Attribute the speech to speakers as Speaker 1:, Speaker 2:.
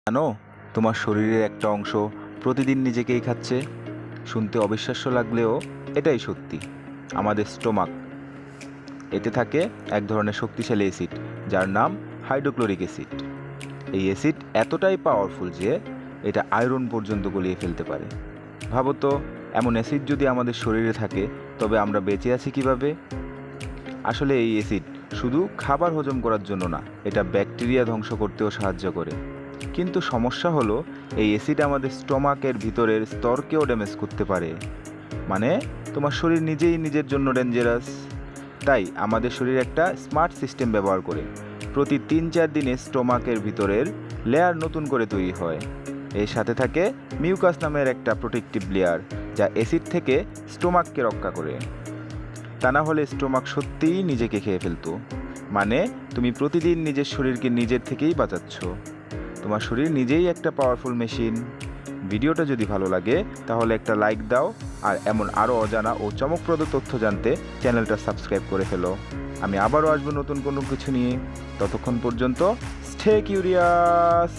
Speaker 1: জানো, তোমার শরীরের একটা অংশ প্রতিদিন নিজেকেই খাচ্ছে। শুনতে অবিশ্বাস্য লাগলেও এটাই সত্যি। আমাদের স্টোমাক, এতে থাকে এক ধরনের শক্তিশালী অ্যাসিড যার নাম হাইড্রোক্লোরিক অ্যাসিড। এই অ্যাসিড এতটাই পাওয়ারফুল যে এটা আয়রন পর্যন্ত গলিয়ে ফেলতে পারে। ভাবো তো, এমন অ্যাসিড যদি আমাদের শরীরে থাকে তবে আমরা বেঁচে আছি কিভাবে? আসলে এই অ্যাসিড শুধু খাবার হজম করার জন্য না, এটা ব্যাকটেরিয়া ধ্বংস করতেও সাহায্য করে। কিন্তু সমস্যা হলো, এই অ্যাসিড আমাদের স্টোমাকের ভিতরের স্তরকেও ড্যামেজ করতে পারে। মানে তোমার শরীর নিজেই নিজের জন্য ডেঞ্জারাস। তাই আমাদের শরীর একটা স্মার্ট সিস্টেম ব্যবহার করে প্রতি 3-4 দিনে স্টোমাকের ভিতরের লেয়ার নতুন করে তৈরি হয়। এর সাথে থাকে মিউকাস নামের একটা প্রোটেক্টিভ লেয়ার, যা অ্যাসিড থেকে স্টোমাককে রক্ষা করে। তা না হলে স্টোমাক সত্যিই নিজেকে খেয়ে ফেলতো। মানে তুমি প্রতিদিন নিজের শরীরকে নিজের থেকেই বাঁচাচ্ছ। তোমার শরীর নিজেই একটা পাওয়ারফুল মেশিন। ভিডিওটা যদি ভালো লাগে তাহলে একটা লাইক দাও, আর এমন আরও অজানা ও চমকপ্রদ তথ্য জানতে চ্যানেলটা সাবস্ক্রাইব করে ফেলো। আমি আবারও আসবো নতুন কোনো কিছু নিয়ে। ততক্ষণ পর্যন্ত স্টে কিউরিয়াস।